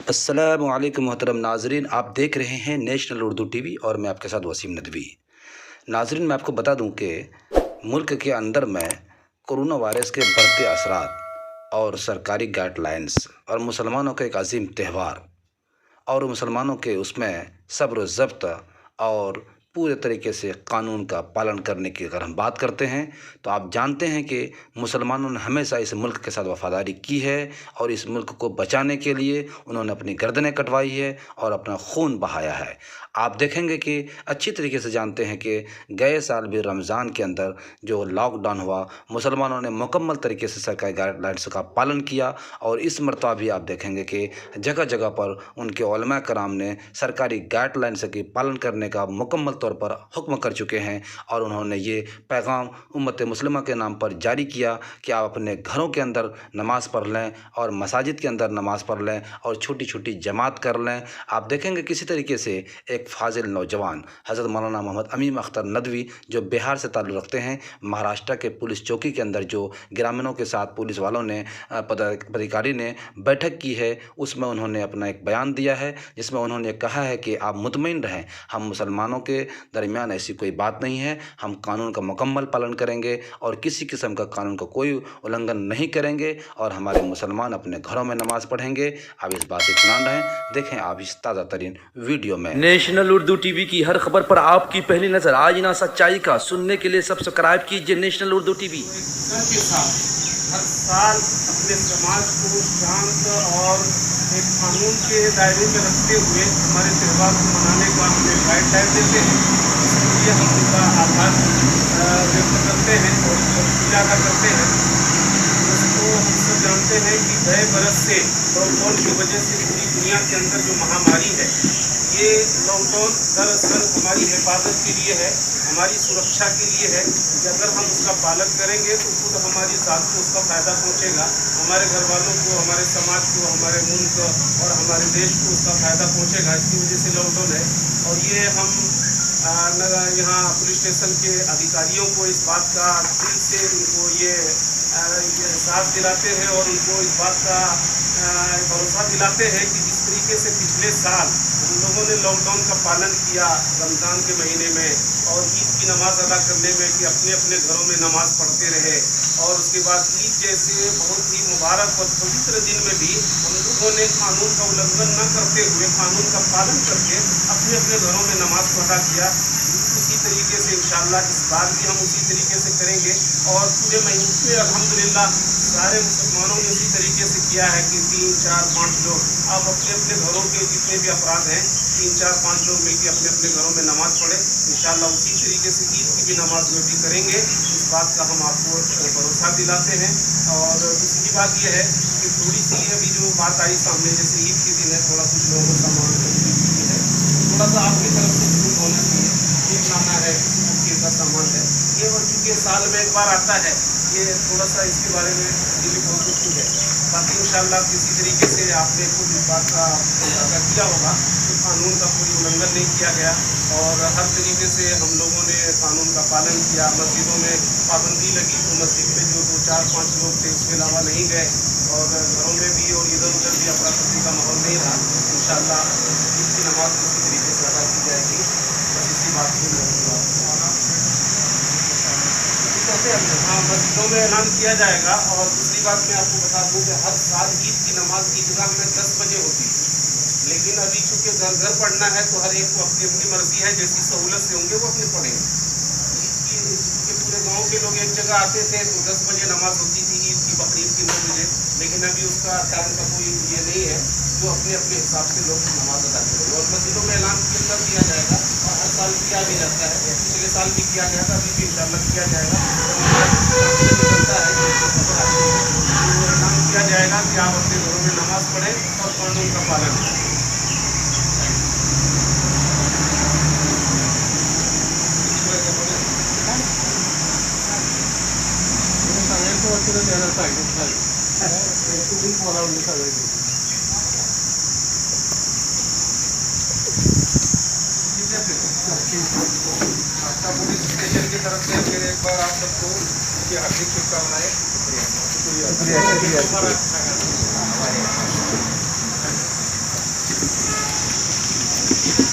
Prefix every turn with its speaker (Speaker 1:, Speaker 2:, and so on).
Speaker 1: अस्सलाम वालेकुम मोहतरम नाजरीन, आप देख रहे हैं नेशनल उर्दू टीवी और मैं आपके साथ वसीम नदवी। नाजरीन, मैं आपको बता दूं कि मुल्क के अंदर में कोरोना वायरस के बढ़ते असरात और सरकारी गाइडलाइंस और मुसलमानों का एक अजीम त्यौहार और मुसलमानों के उसमें सब्र ज़ब्त और पूरे तरीके से कानून का पालन करने की अगर हम बात करते हैं तो आप जानते हैं कि मुसलमानों ने हमेशा इस मुल्क के साथ वफ़ादारी की है और इस मुल्क को बचाने के लिए उन्होंने अपनी गर्दनें कटवाई है और अपना खून बहाया है। आप देखेंगे कि अच्छी तरीके से जानते हैं कि गए साल भी रमज़ान के अंदर जो लॉकडाउन हुआ, मुसलमानों ने मुकम्मल तरीके से सरकारी गाइडलाइंस का पालन किया और इस मरतबा भी आप देखेंगे कि जगह जगह पर उनके उलमा कराम ने सरकारी गाइडलाइंस के पालन करने का मुकम्मल तौर पर हुक्म कर चुके हैं और उन्होंने ये पैगाम उम्मत मुस्लिमा के नाम पर जारी किया कि आप अपने घरों के अंदर नमाज़ पढ़ लें और मसाजिद के अंदर नमाज़ पढ़ लें और छोटी छोटी जमात कर लें। आप देखेंगे किसी तरीके से एक फाजिल नौजवान हज़रत मौलाना मोहम्मद अमीन अख्तर नदवी जो बिहार से ताल्लुक़ रखते हैं, महाराष्ट्र के पुलिस चौकी के अंदर जो ग्रामीणों के साथ पुलिस वालों ने पदाधिकारी ने बैठक की है, उसमें उन्होंने अपना एक बयान दिया है जिसमें उन्होंने कहा है कि आप मुतमईन रहें, हम मुसलमानों के दरमियान ऐसी कोई बात नहीं है, हम कानून का मुकम्मल पालन करेंगे और किसी किस्म का कानून का कोई उल्लंघन नहीं करेंगे और हमारे मुसलमान अपने घरों में नमाज पढ़ेंगे। आप इस बात से इत्मीनान रहें। देखें आप इस ताज़ा तरीन वीडियो में
Speaker 2: नेशनल उर्दू टीवी की हर खबर पर आपकी पहली नजर, आज ना सच्चाई का सुनने के लिए सब्सक्राइब कीजिए नेशनल उर्दू टीवी।
Speaker 3: के साथ हर साल अपने समाज को शांत और एक कानून के दायरे में रखते हुए हमारे त्यौहार को मनाने का हमें गाइडलाइन देते हैं। इसलिए हम उनका आभार व्यक्त करते हैं और पूजा करते हैं। दोस्तों, हम सब जानते हैं कि गए बरस से लॉकडाउन की वजह से पूरी दुनिया के अंदर जो महामारी है, ये लॉकडाउन दरअसल हमारी हिफाजत के लिए है, हमारी सुरक्षा के लिए है कि अगर हम उसका पालन करेंगे तो खुद हमारी ज़ात को उसका फ़ायदा पहुंचेगा, हमारे घर वालों को, हमारे समाज को, हमारे मुल्क और हमारे देश को उसका फ़ायदा पहुंचेगा। इसकी वजह से लॉकडाउन है और ये हम यहाँ पुलिस स्टेशन के अधिकारियों को इस बात का दिल से उनको ये एहसास दिलाते हैं और उनको इस बात का भरोसा दिलाते हैं कि जिस तरीके से पिछले साल हम लोगों ने लॉकडाउन का पालन किया रमज़ान के महीने में और ईद की नमाज़ अदा करने में कि अपने अपने घरों में नमाज़ पढ़ते रहे और उसके बाद ईद जैसे बहुत ही मुबारक और पवित्र दिन में भी हम लोगों ने कानून का उल्लंघन न करते हुए कानून का पालन करके अपने अपने घरों में नमाज़ पढ़ा किया। उसी तरीके से इंशाअल्लाह इस बार भी हम उसी तरीके से करेंगे और पूरे महीने में अल्हम्दुलिल्लाह सारे मुसलमानों ने उसी तरीके से किया है कि 3, 4, 5 लोग आप अपने अपने घरों के जितने भी अफराद हैं 3, 4, 5 लोग मिलकर अपने अपने घरों में नमाज़ पढ़े। इंशाअल्लाह उसी तरीके से ईद की भी नमाज में भी करेंगे, इस बात का हम आपको भरोसा दिलाते हैं। और दूसरी बात यह है कि थोड़ी सी अभी जो बात आई सामने, जैसे ईद के दिन है, थोड़ा कुछ लोगों को सामान है, थोड़ा सा आपकी तरफ से छूट होना चाहिए, एक लाना है किसी का सामान है, ये और चूँकि साल में एक बार आता है, ये थोड़ा सा इसके बारे में दिल्ली बहुत कुछ है। बाकी इंशाअल्लाह किसी तरीके से आपने खुद इस बात का अंदाजा किया होगा कि कानून का कोई उल्लंघन नहीं किया गया और हर तरीके से हम लोगों ने कानून का पालन किया। मस्जिदों में पाबंदी लगी तो मस्जिद में जो 2, 4, 5 लोग थे उसके अलावा नहीं गए और घरों में भी और इधर उधर भी अफरा तफरी का माहौल नहीं रहा। इंशाअल्लाह ईद की नमाज उसी तरीके से अदा की जाएगी। बस इसी बात को हाँ मस्जिदों में ऐलान किया जाएगा। और दूसरी बात मैं आपको बता दूँ कि हर साल ईद की नमाज ईदगाह में 10 बजे होती है, लेकिन अभी चूँकि घर घर पढ़ना है तो हर एक को अपनी अपनी मर्जी है, जैसी सहूलत से होंगे वो अपने पढ़ेंगे। ईद की चूँकि पूरे गांव के लोग एक जगह आते थे तो 10 बजे नमाज होती थी ईद की, बकरीद की 9 बजे, लेकिन अभी उसका टाइम का कोई ये नहीं है, जो अपने अपने हिसाब से लोग नमाज अदा करेंगे। और मस्जिदों में ऐलान कर दिया जाएगा और हर साल किया भी जाता है, पिछले साल भी किया गया था, अभी भी इंशाअल्लाह किया जाएगा। ऐलान किया जाएगा कि आप अपने घरों में नमाज पढ़ें और कानून का पालन करें। आपका पुलिस स्टेशन की तरफ से फिर एक बार आप सबको हार्दिक शुभकामनाएं। शुक्रिया।